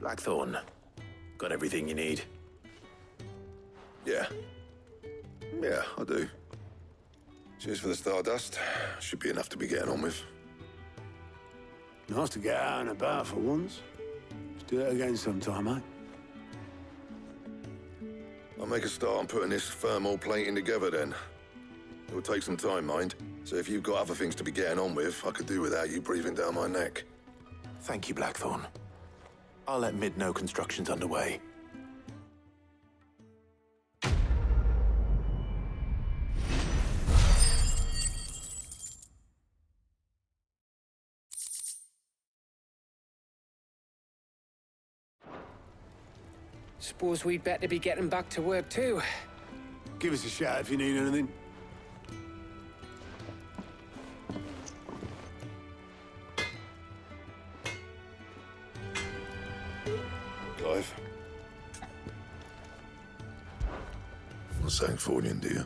Blackthorn, got everything you need? Yeah. Yeah, I do. Cheers for the stardust. Should be enough to be getting on with. Nice to get out and about for once. Let's do it again sometime, eh? I'll make a start on putting this thermal plating together then. It will take some time, mind. So if you've got other things to be getting on with, I could do without you breathing down my neck. Thank you, Blackthorn. I'll let Mid know construction's underway. Suppose we'd better be getting back to work too. Give us a shout if you need anything. Clive. Not saying fortune, do you?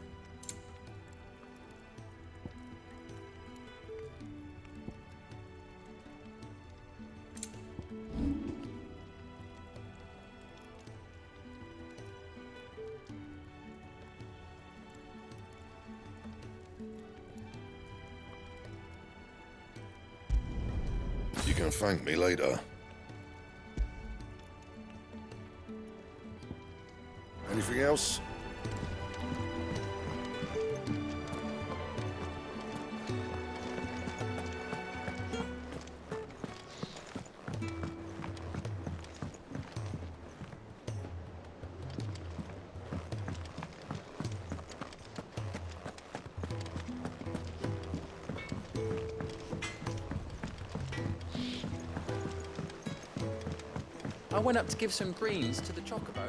You can thank me later. Anything else? I went up to give some greens to the chocobo.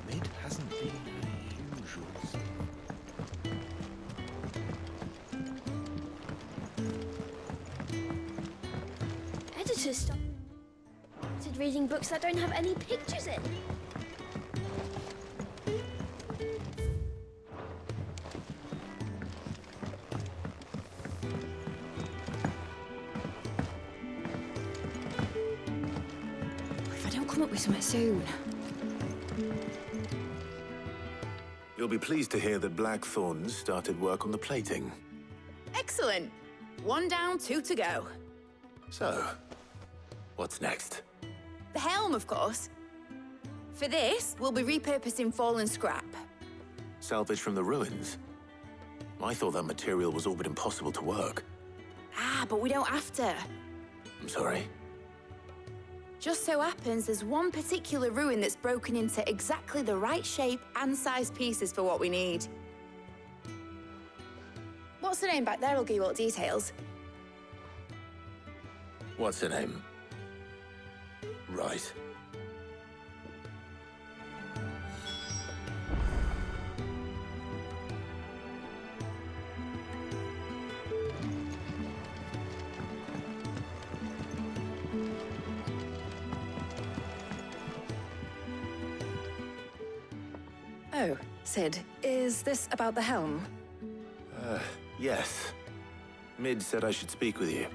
Mid hasn't been her usual. Editors started reading books that don't have any pictures in. Come up with something soon. You'll be pleased to hear that Blackthorn's started work on the plating. Excellent. 1 down, 2 to go. So, what's next? The helm, of course. For this, we'll be repurposing fallen scrap. Salvage from the ruins? I thought that material was all but impossible to work. Ah, but we don't have to. I'm sorry. Just so happens there's one particular ruin that's broken into exactly the right shape and size pieces for what we need. What's the name back there? I'll give you all the details. What's her name? Right. Oh, Sid, is this about the helm? Yes. Mid said I should speak with you.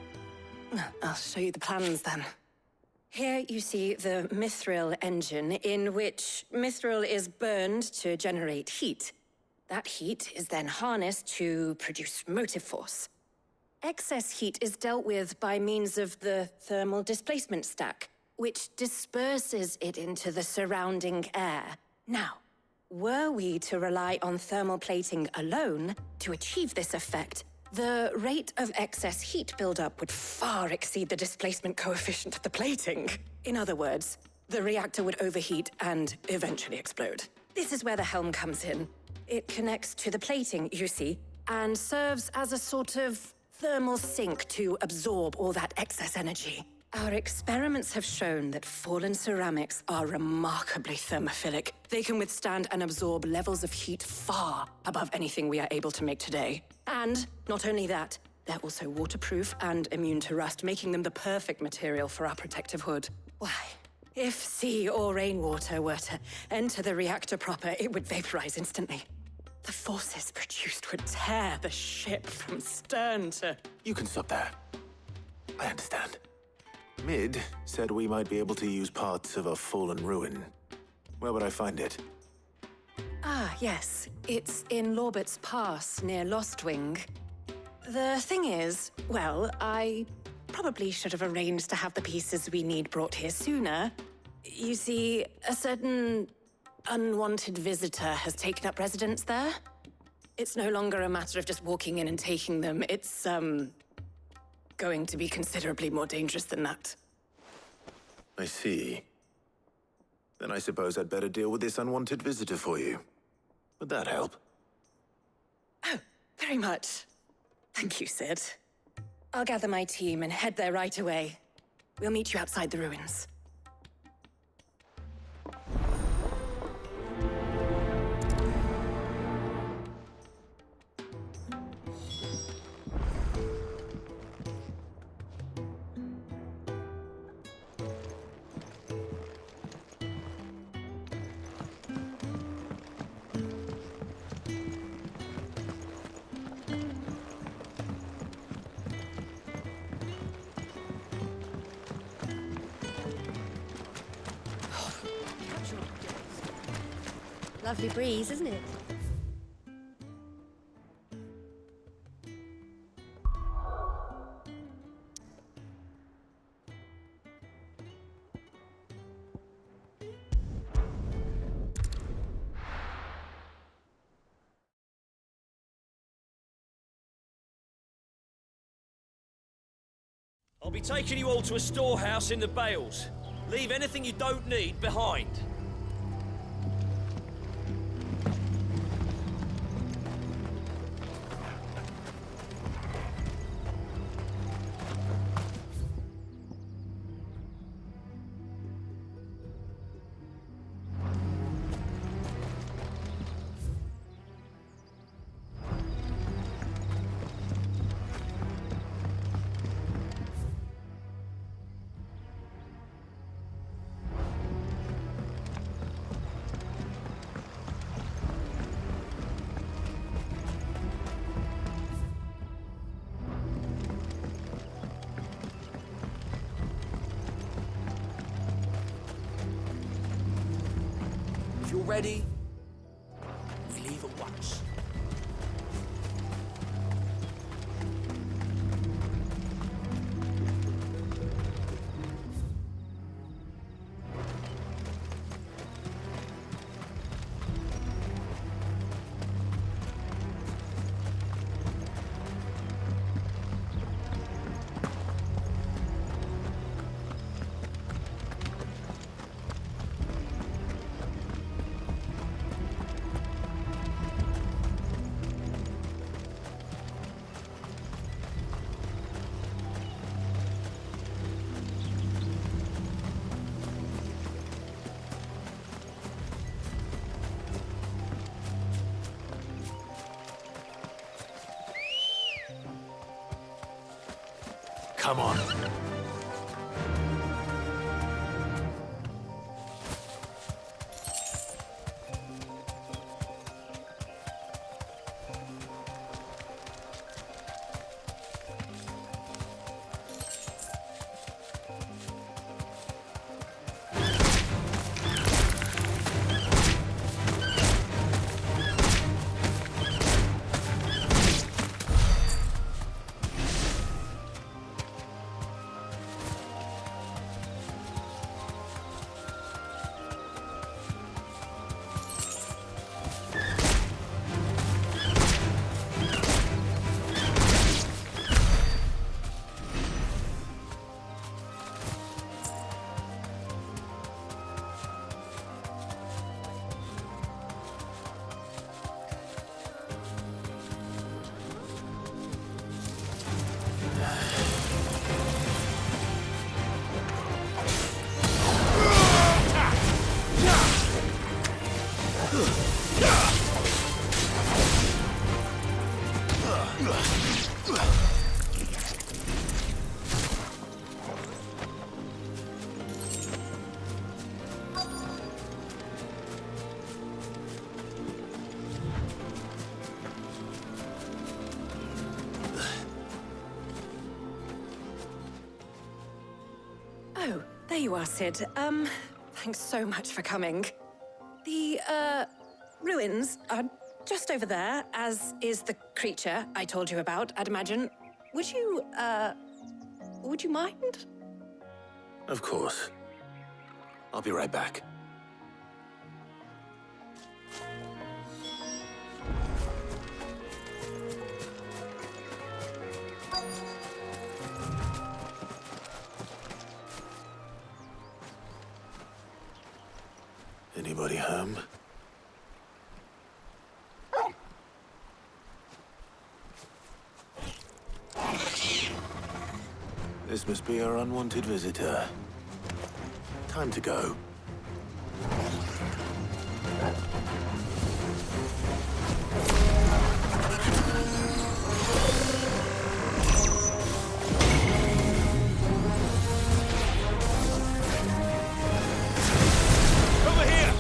I'll show you the plans then. Here you see the mithril engine, in which mithril is burned to generate heat. That heat is then harnessed to produce motive force. Excess heat is dealt with by means of the thermal displacement stack, which disperses it into the surrounding air. Now, were we to rely on thermal plating alone to achieve this effect, the rate of excess heat buildup would far exceed the displacement coefficient of the plating. In other words, the reactor would overheat and eventually explode. This is where the helm comes in. It connects to the plating, you see, and serves as a sort of thermal sink to absorb all that excess energy. Our experiments have shown that fallen ceramics are remarkably thermophilic. They can withstand and absorb levels of heat far above anything we are able to make today. And not only that, they're also waterproof and immune to rust, making them the perfect material for our protective hood. Why, If sea or rainwater were to enter the reactor proper, it would vaporize instantly. The forces produced would tear the ship from stern to... You can stop there. I understand. Mid said we might be able to use parts of a fallen ruin. Where would I find it? Ah, yes. It's in Lorbert's Pass, near Lostwing. The thing is, well, I probably should have arranged to have the pieces we need brought here sooner. You see, a certain unwanted visitor has taken up residence there. It's no longer a matter of just walking in and taking them. It's, going to be considerably more dangerous than that. I see. Then I suppose I'd better deal with this unwanted visitor for you. Would that help? Oh, very much. Thank you, Sid. I'll gather my team and head there right away. We'll meet you outside the ruins. Lovely breeze, isn't it? I'll be taking you all to a storehouse in the Bales. Leave anything you don't need behind. If you're ready, we leave at once. Come on. There you are, Sid. Thanks so much for coming. The, ruins are just over there, as is the creature I told you about, I'd imagine. Would you mind? Of course. I'll be right back. Anybody home? This must be our unwanted visitor. Time to go. Over here!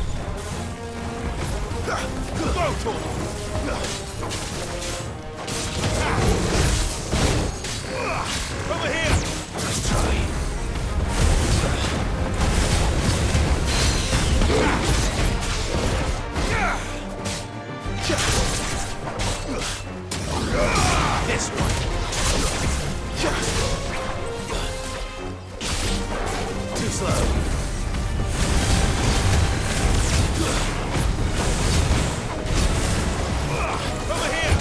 Over here! Let's try. This one. Too slow. Over here!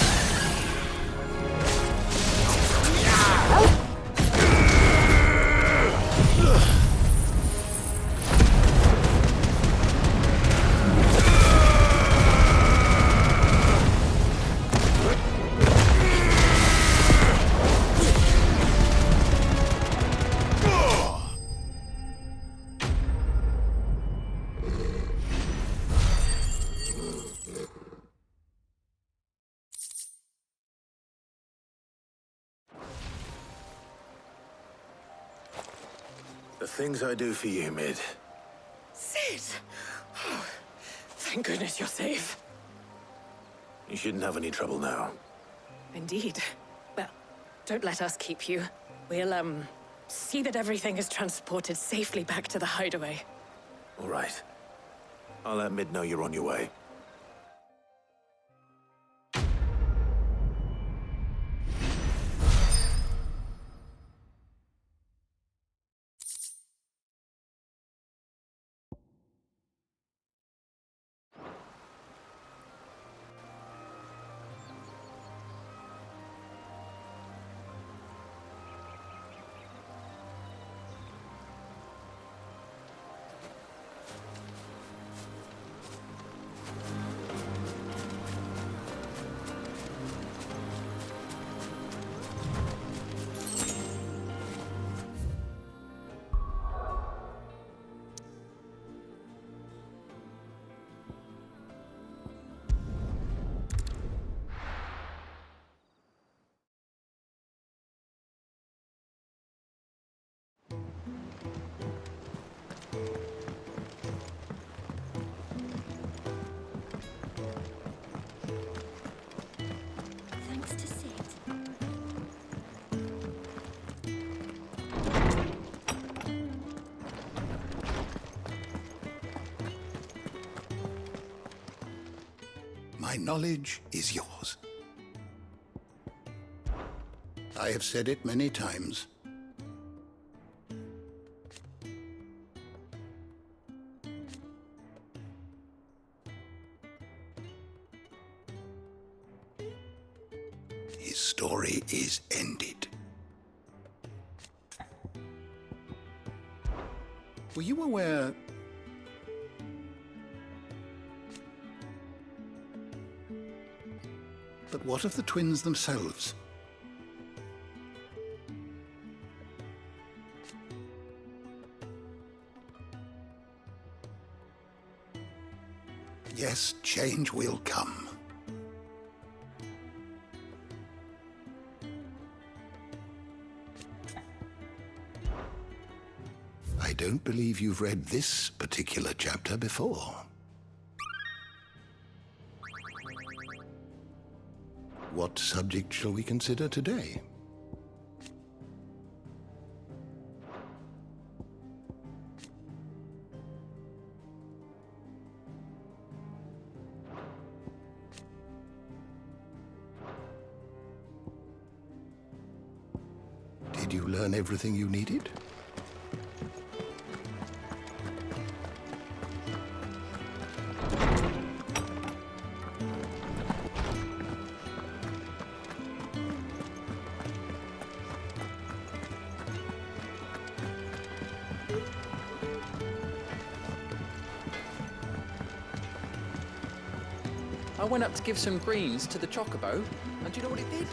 The things I do for you, Mid. Sid! Oh, thank goodness you're safe. You shouldn't have any trouble now. Indeed. Well, don't let us keep you. We'll, see that everything is transported safely back to the hideaway. All right. I'll let Mid know you're on your way. Thanks to Sid. My knowledge is yours. I have said it many times. His story is ended. Were you aware... But what of the twins themselves? Yes, change will come. I don't believe you've read this particular chapter before. What subject shall we consider today? Did you learn everything you needed? I went up to give some greens to the chocobo, and do you know what it did?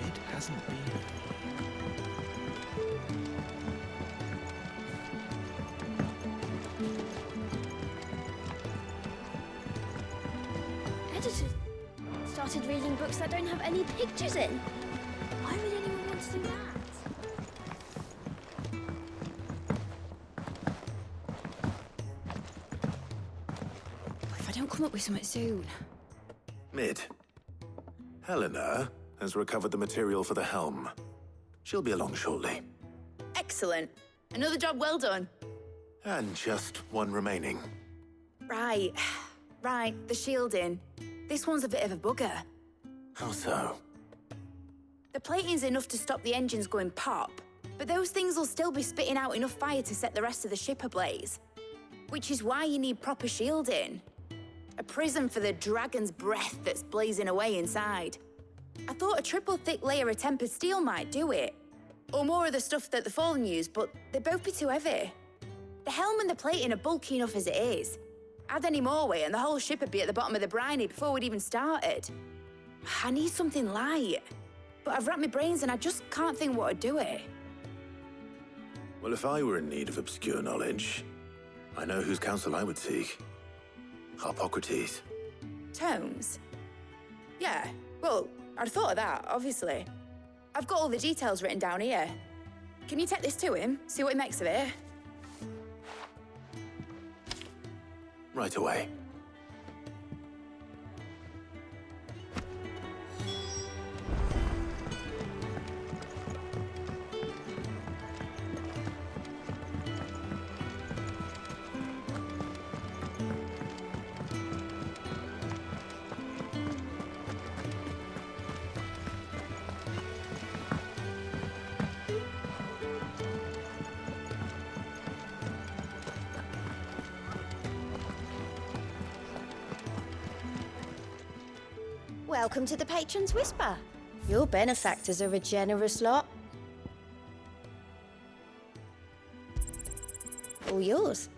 It hasn't been. Editors started reading books that don't have any pictures in. Why would anyone want to do that? If I don't come up with something soon. Mid. Helena has recovered the material for the helm. She'll be along shortly. Excellent. Another job well done. And just one remaining. Right. Right, the shielding. This one's a bit of a bugger. How so? The plating's enough to stop the engines going pop, but those things will still be spitting out enough fire to set the rest of the ship ablaze. Which is why you need proper shielding. A prison for the dragon's breath that's blazing away inside. I thought a triple thick layer of tempered steel might do it. Or more of the stuff that the Fallen use, but they'd both be too heavy. The helm and the plating are bulky enough as it is. Add any more weight and the whole ship would be at the bottom of the briny before we'd even started. I need something light. But I've racked my brains and I just can't think what would do it. Well, if I were in need of obscure knowledge, I know whose counsel I would seek. Harpocrates. Tomes? Yeah, well, I'd thought of that, obviously. I've got all the details written down here. Can you take this to him, see what he makes of it? Right away. Welcome to the Patron's Whisper. Your benefactors are a generous lot. All yours.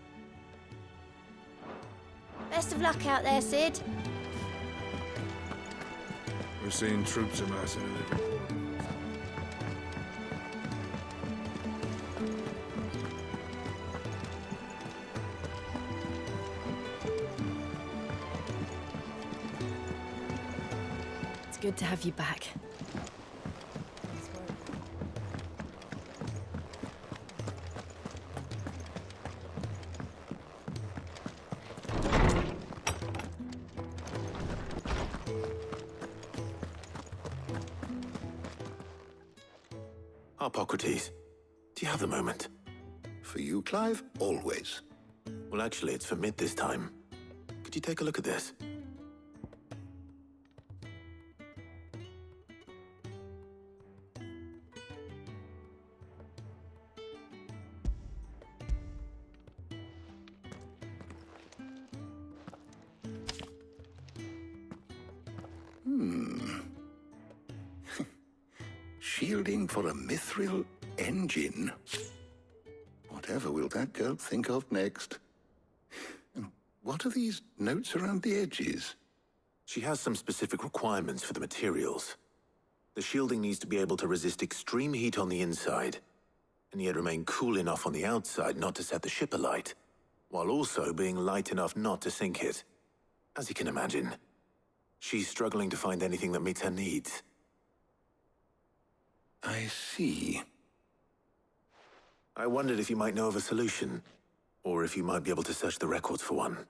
Best of luck out there, Sid. We're seeing troops amassing in every corner. Good to have you back. Harpocrates, do you have the moment? For you, Clive, always. Well, actually, it's for Mid this time. Could you take a look at this? Shielding for a mithril engine. Whatever will that girl think of next? And what are these notes around the edges? She has some specific requirements for the materials. The shielding needs to be able to resist extreme heat on the inside, and yet remain cool enough on the outside not to set the ship alight, while also being light enough not to sink it. As you can imagine, she's struggling to find anything that meets her needs. I see. I wondered if you might know of a solution, or if you might be able to search the records for one.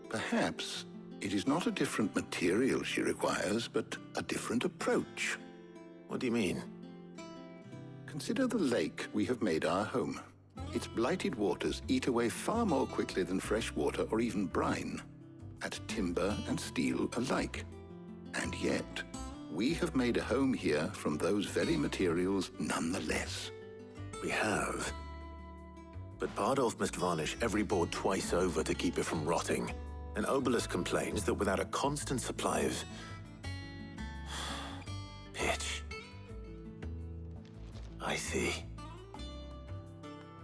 Perhaps it is not a different material she requires, but a different approach. What do you mean? Consider the lake we have made our home. Its blighted waters eat away far more quickly than fresh water or even brine, at timber and steel alike. And yet, we have made a home here from those very materials nonetheless. We have. But Bardolph must varnish every board twice over to keep it from rotting. And Obelus complains that without a constant supply of pitch. I see.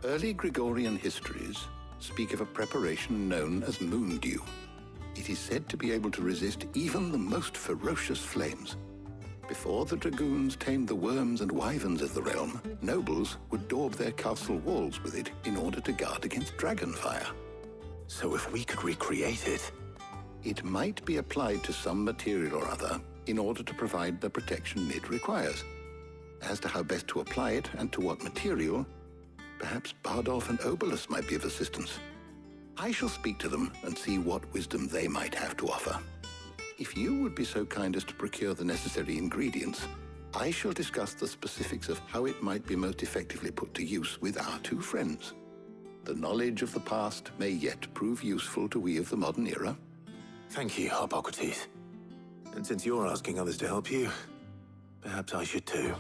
Early Gregorian histories speak of a preparation known as moon dew. It is said to be able to resist even the most ferocious flames. Before the dragoons tamed the worms and wyverns of the realm, nobles would daub their castle walls with it in order to guard against dragon fire. So if we could recreate it... It might be applied to some material or other in order to provide the protection it requires. As to how best to apply it and to what material, perhaps Bardolph and Obelus might be of assistance. I shall speak to them and see what wisdom they might have to offer. If you would be so kind as to procure the necessary ingredients, I shall discuss the specifics of how it might be most effectively put to use with our two friends. The knowledge of the past may yet prove useful to we of the modern era. Thank you, Harpocrates. And since you're asking others to help you, perhaps I should too.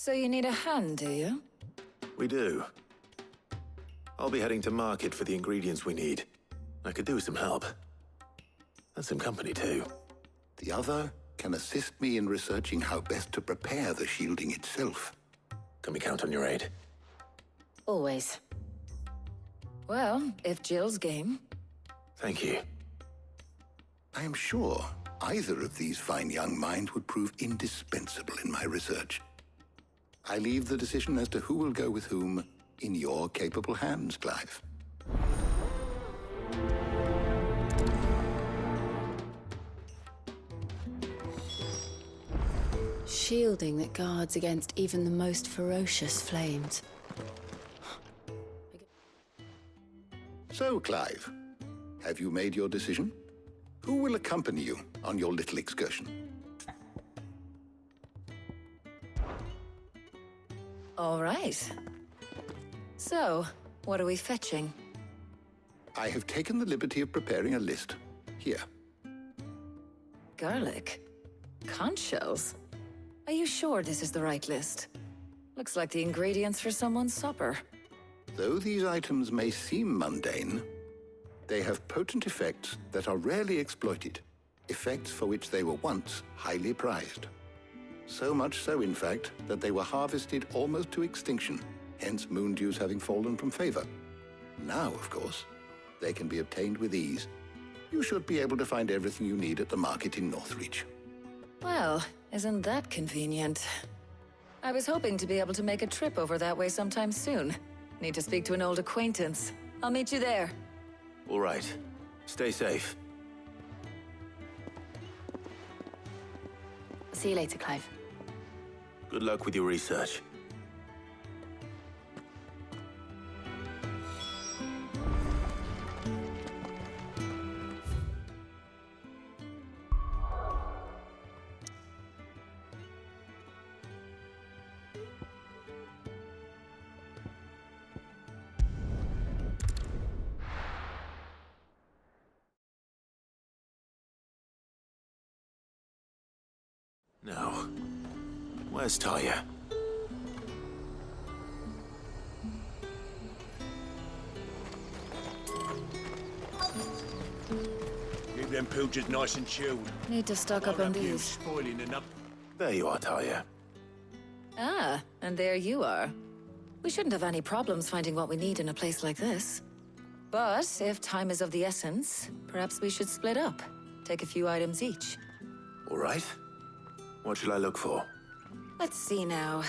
So you need a hand, do you? We do. I'll be heading to market for the ingredients we need. I could do with some help. And some company, too. The other can assist me in researching how best to prepare the shielding itself. Can we count on your aid? Always. Well, if Jill's game. Thank you. I am sure either of these fine young minds would prove indispensable in my research. I leave the decision as to who will go with whom in your capable hands, Clive. Shielding that guards against even the most ferocious flames. So, Clive, have you made your decision? Who will accompany you on your little excursion? All right. So, what are we fetching? I have taken the liberty of preparing a list. Here. Garlic? Conch shells? Are you sure this is the right list? Looks like the ingredients for someone's supper. Though these items may seem mundane, they have potent effects that are rarely exploited, effects for which they were once highly prized. So much so, in fact, that they were harvested almost to extinction, hence moon dews having fallen from favor. Now, of course, they can be obtained with ease. You should be able to find everything you need at the market in Northreach. Well, isn't that convenient? I was hoping to be able to make a trip over that way sometime soon. Need to speak to an old acquaintance. I'll meet you there. All right. Stay safe. See you later, Clive. Good luck with your research. Now, where's Tarja? Keep them pilchards nice and chilled. Need to stock up on these. Spoiling enough. There you are, Tarja. Ah, and there you are. We shouldn't have any problems finding what we need in a place like this. But if time is of the essence, perhaps we should split up. Take a few items each. All right. What shall I look for? Let's see now.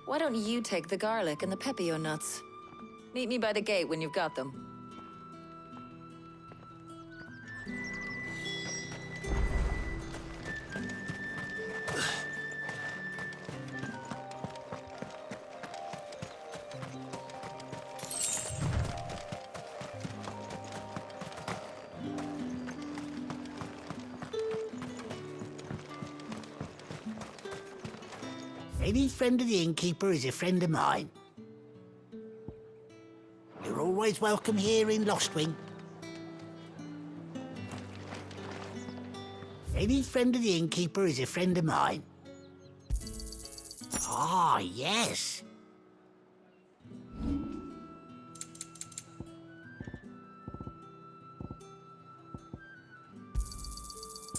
Why don't you take the garlic and the pepio nuts? Meet me by the gate when you've got them. Any friend of the innkeeper is a friend of mine. You're always welcome here in Lostwing. Any friend of the innkeeper is a friend of mine. Ah, yes.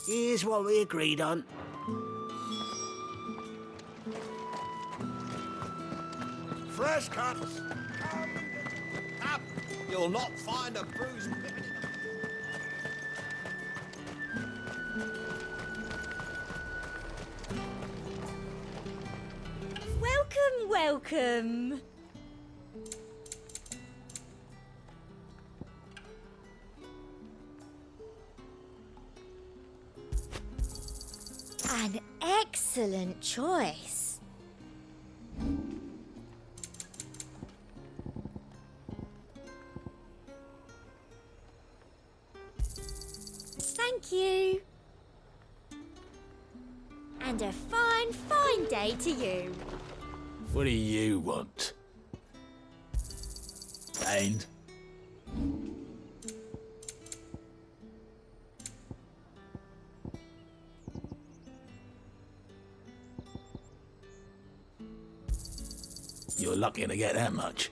Here's what we agreed on. Fresh cuts. Up. You'll not find a bruised pippin in them. Welcome, welcome. An excellent choice. Thank you. And a fine, fine day to you. What do you want? And? You're lucky to get that much.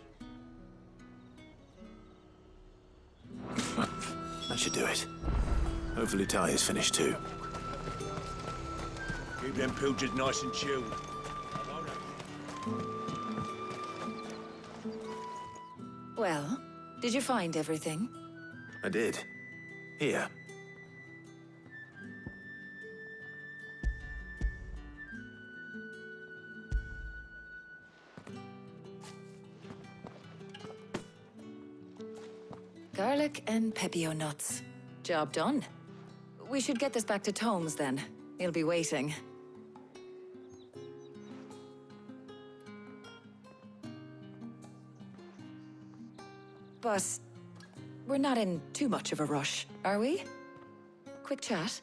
That should do it. Hopefully Tarja's finished too. Keep them pilchards nice and chilled. Well, did you find everything? I did. Here. Garlic and pepio nuts. Job done. We should get this back to Tomes then. He'll be waiting. But we're not in too much of a rush, are we? Quick chat.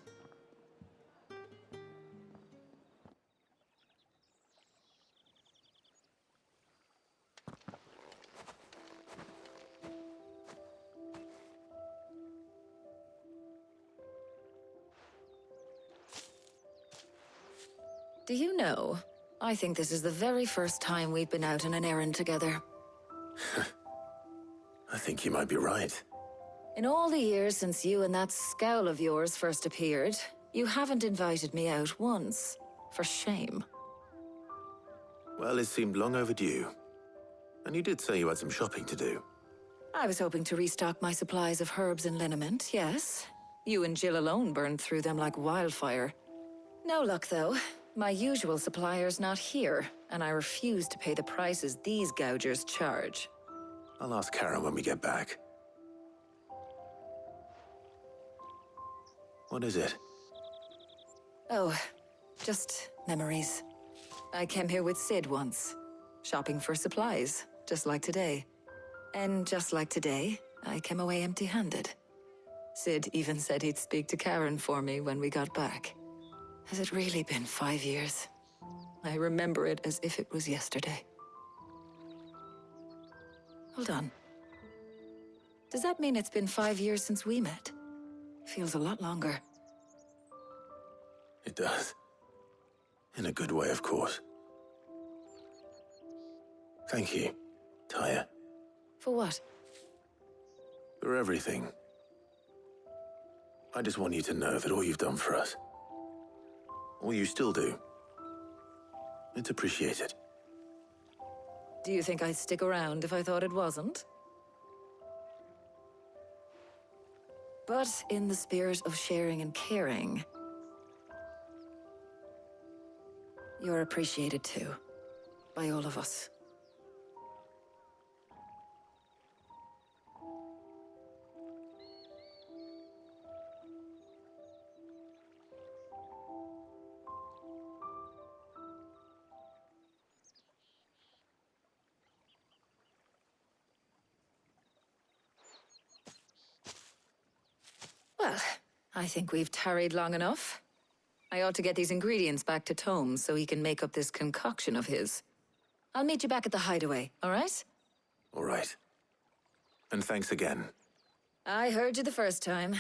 Do you know, I think this is the very first time we've been out on an errand together. I think you might be right. In all the years since you and that scowl of yours first appeared, you haven't invited me out once. For shame. Well, it seemed long overdue. And you did say you had some shopping to do. I was hoping to restock my supplies of herbs and liniment, yes. You and Jill alone burned through them like wildfire. No luck, though. My usual supplier's not here, and I refuse to pay the prices these gougers charge. I'll ask Karen when we get back. What is it? Oh, just memories. I came here with Sid once, shopping for supplies, just like today. And just like today, I came away empty-handed. Sid even said he'd speak to Karen for me when we got back. Has it really been 5 years? I remember it as if it was yesterday. Hold on. Does that mean it's been 5 years since we met? Feels a lot longer. It does. In a good way, of course. Thank you, Tarja. For what? For everything. I just want you to know that all you've done for us, all you still do, it's appreciated. Do you think I'd stick around if I thought it wasn't? But in the spirit of sharing and caring, you're appreciated too, by all of us. Well, I think we've tarried long enough. I ought to get these ingredients back to Tome so he can make up this concoction of his. I'll meet you back at the hideaway, all right? All right. And thanks again. I heard you the first time.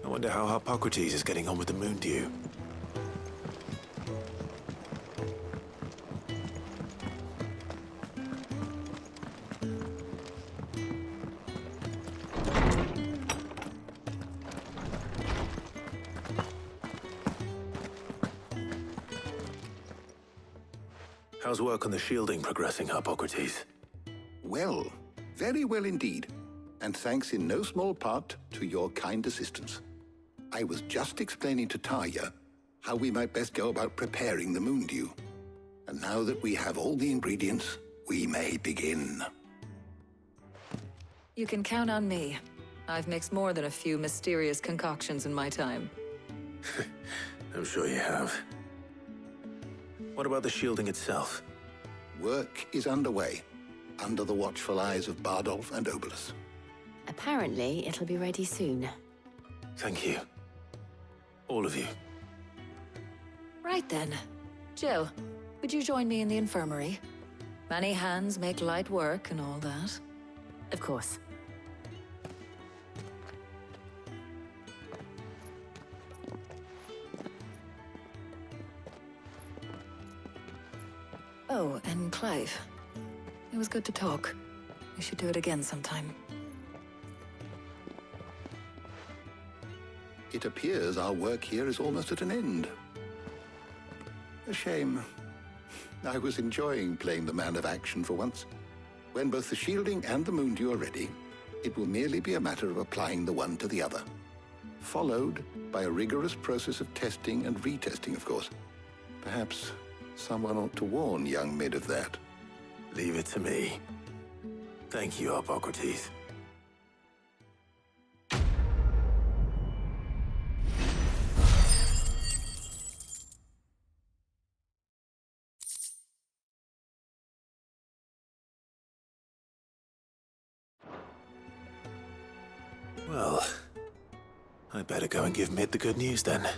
I wonder how Hippocrates is getting on with the moon dew. How's work on the shielding progressing, Hippocrates? Well, very well indeed. And thanks in no small part to your kind assistance. I was just explaining to Tarja how we might best go about preparing the moon dew. And now that we have all the ingredients, we may begin. You can count on me. I've mixed more than a few mysterious concoctions in my time. I'm sure you have. What about the shielding itself? Work is underway, under the watchful eyes of Bardolph and Obolus. Apparently, it'll be ready soon. Thank you. All of you. Right then. Jill, would you join me in the infirmary? Many hands make light work and all that. Of course. Oh, and Clive. It was good to talk. We should do it again sometime. It appears our work here is almost at an end. A shame. I was enjoying playing the man of action for once. When both the shielding and the moon dew are ready, it will merely be a matter of applying the one to the other. Followed by a rigorous process of testing and retesting, of course. Perhaps someone ought to warn young Mid of that. Leave it to me. Thank you, Hippocrates. Well, I better go and give Mid the good news then.